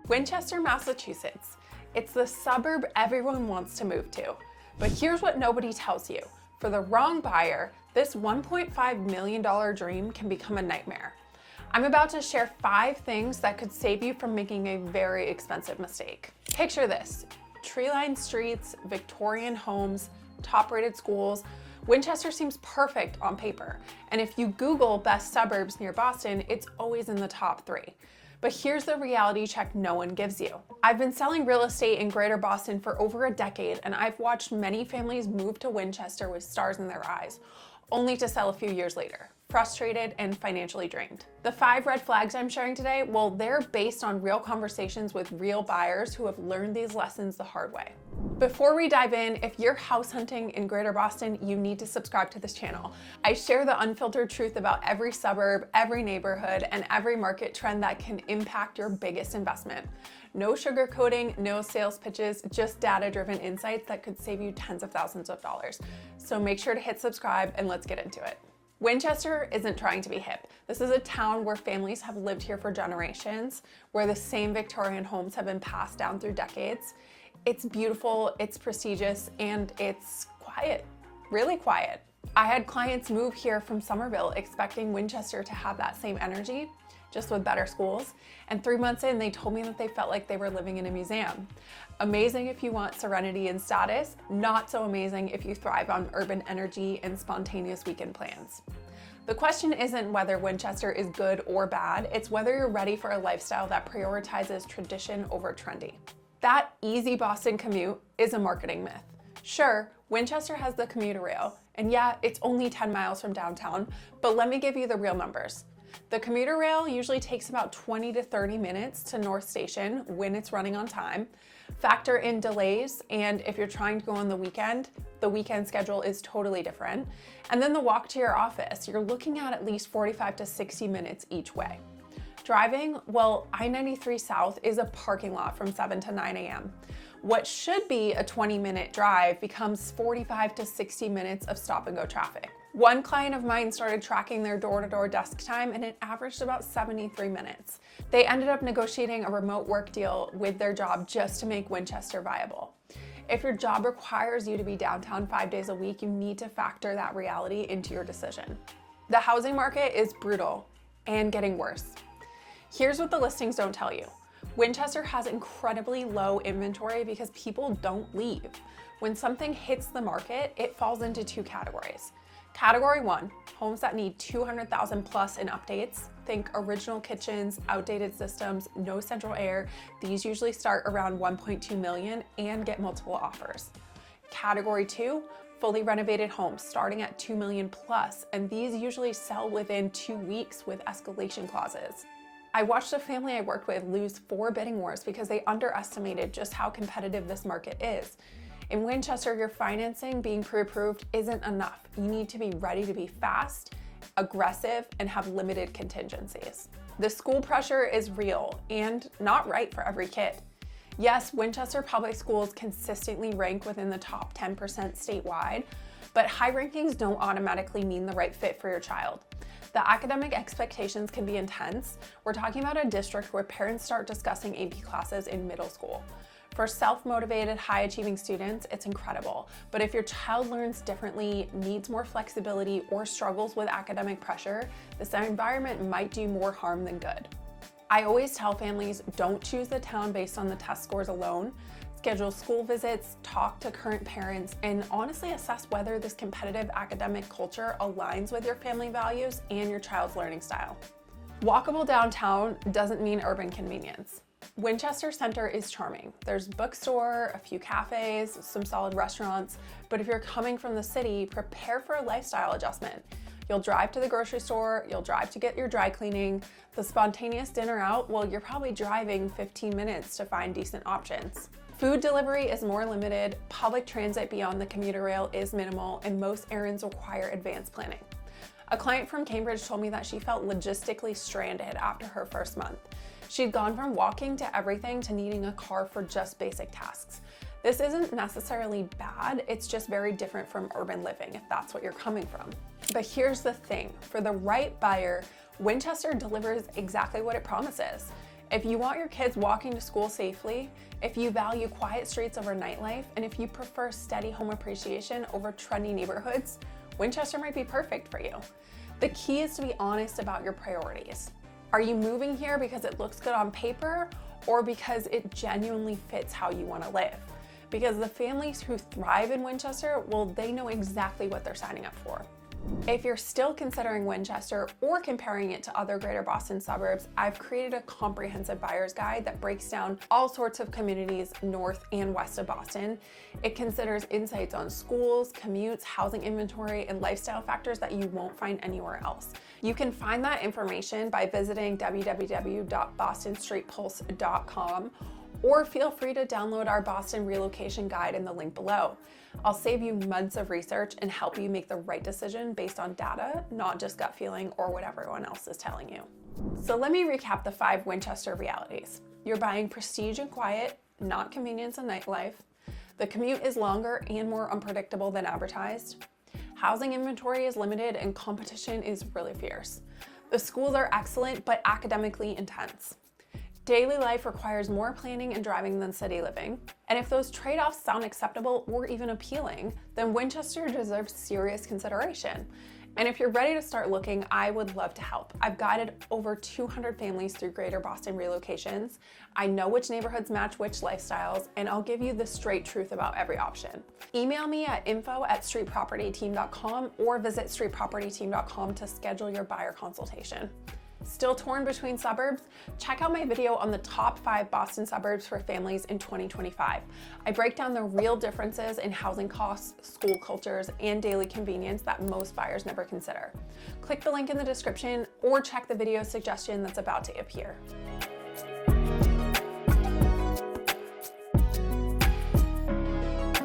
Winchester, Massachusetts. It's the suburb everyone wants to move to. But here's what nobody tells you. For the wrong buyer, this $1.5 million dream can become a nightmare. I'm about to share 5 things that could save you from making a very expensive mistake. Picture this: tree-lined streets, Victorian homes, top-rated schools. Winchester seems perfect on paper. And if you Google best suburbs near Boston, it's always in the top 3. But here's the reality check no one gives you. I've been selling real estate in Greater Boston for over a decade, and I've watched many families move to Winchester with stars in their eyes, only to sell a few years later, frustrated and financially drained. The 5 red flags I'm sharing today, well, they're based on real conversations with real buyers who have learned these lessons the hard way. Before we dive in, if you're house hunting in Greater Boston, you need to subscribe to this channel. I share the unfiltered truth about every suburb, every neighborhood, and every market trend that can impact your biggest investment. No sugarcoating, no sales pitches, just data-driven insights that could save you tens of thousands of dollars. So make sure to hit subscribe and let's get into it. Winchester isn't trying to be hip. This is a town where families have lived here for generations, where the same Victorian homes have been passed down through decades. It's beautiful, it's prestigious, and it's quiet, really quiet. I had clients move here from Somerville expecting Winchester to have that same energy, just with better schools. And 3 months in, they told me that they felt like they were living in a museum. Amazing if you want serenity and status, not so amazing if you thrive on urban energy and spontaneous weekend plans. The question isn't whether Winchester is good or bad, it's whether you're ready for a lifestyle that prioritizes tradition over trendy. That easy Boston commute is a marketing myth. Sure, Winchester has the commuter rail, and yeah, it's only 10 miles from downtown, but let me give you the real numbers. The commuter rail usually takes about 20 to 30 minutes to North Station when it's running on time. Factor in delays, and if you're trying to go on the weekend schedule is totally different. And then the walk to your office, you're looking at least 45 to 60 minutes each way. Driving, well, I-93 South is a parking lot from 7 to 9 a.m. What should be a 20-minute drive becomes 45 to 60 minutes of stop-and-go traffic. One client of mine started tracking their door-to-door desk time, and it averaged about 73 minutes. They ended up negotiating a remote work deal with their job just to make Winchester viable. If your job requires you to be downtown 5 days a week, you need to factor that reality into your decision. The housing market is brutal and getting worse. Here's what the listings don't tell you. Winchester has incredibly low inventory because people don't leave. When something hits the market, it falls into 2 categories. Category 1, homes that need $200,000 plus in updates. Think original kitchens, outdated systems, no central air. These usually start around $1.2 million and get multiple offers. Category 2, fully renovated homes starting at $2 million plus, and these usually sell within 2 weeks with escalation clauses. I watched a family I worked with lose 4 bidding wars because they underestimated just how competitive this market is. In Winchester, your financing being pre-approved isn't enough. You need to be ready to be fast, aggressive, and have limited contingencies. The school pressure is real and not right for every kid. Yes, Winchester public schools consistently rank within the top 10% statewide, but high rankings don't automatically mean the right fit for your child. The academic expectations can be intense. We're talking about a district where parents start discussing AP classes in middle school. For self-motivated, high-achieving students, it's incredible. But if your child learns differently, needs more flexibility, or struggles with academic pressure, this environment might do more harm than good. I always tell families, don't choose the town based on the test scores alone. Schedule school visits, talk to current parents, and honestly assess whether this competitive academic culture aligns with your family values and your child's learning style. Walkable downtown doesn't mean urban convenience. Winchester Center is charming. There's a bookstore, a few cafes, some solid restaurants, but if you're coming from the city, prepare for a lifestyle adjustment. You'll drive to the grocery store, you'll drive to get your dry cleaning, the spontaneous dinner out, well, you're probably driving 15 minutes to find decent options. Food delivery is more limited, public transit beyond the commuter rail is minimal, and most errands require advanced planning. A client from Cambridge told me that she felt logistically stranded after her first month. She'd gone from walking to everything to needing a car for just basic tasks. This isn't necessarily bad, it's just very different from urban living if that's what you're coming from. But here's the thing, for the right buyer, Winchester delivers exactly what it promises. If you want your kids walking to school safely, if you value quiet streets over nightlife, and if you prefer steady home appreciation over trendy neighborhoods, Winchester might be perfect for you. The key is to be honest about your priorities. Are you moving here because it looks good on paper or because it genuinely fits how you want to live? Because the families who thrive in Winchester, well, they know exactly what they're signing up for. If you're still considering Winchester or comparing it to other greater Boston suburbs, I've created a comprehensive buyer's guide that breaks down all sorts of communities north and west of Boston. It considers insights on schools, commutes, housing inventory, and lifestyle factors that you won't find anywhere else. You can find that information by visiting www.bostonstreetpulse.com, or feel free to download our Boston relocation guide in the link below. I'll save you months of research and help you make the right decision based on data, not just gut feeling or what everyone else is telling you. So let me recap the 5 Winchester realities. You're buying prestige and quiet, not convenience and nightlife. The commute is longer and more unpredictable than advertised. Housing inventory is limited and competition is really fierce. The schools are excellent but academically intense. Daily life requires more planning and driving than city living. And if those trade-offs sound acceptable or even appealing, then Winchester deserves serious consideration. And if you're ready to start looking, I would love to help. I've guided over 200 families through greater Boston relocations. I know which neighborhoods match which lifestyles, and I'll give you the straight truth about every option. Email me at info@streetpropertyteam.com or visit streetpropertyteam.com to schedule your buyer consultation. Still torn between suburbs? Check out my video on the top 5 Boston suburbs for families in 2025. I break down the real differences in housing costs, school cultures, and daily convenience that most buyers never consider. Click the link in the description or check the video suggestion that's about to appear.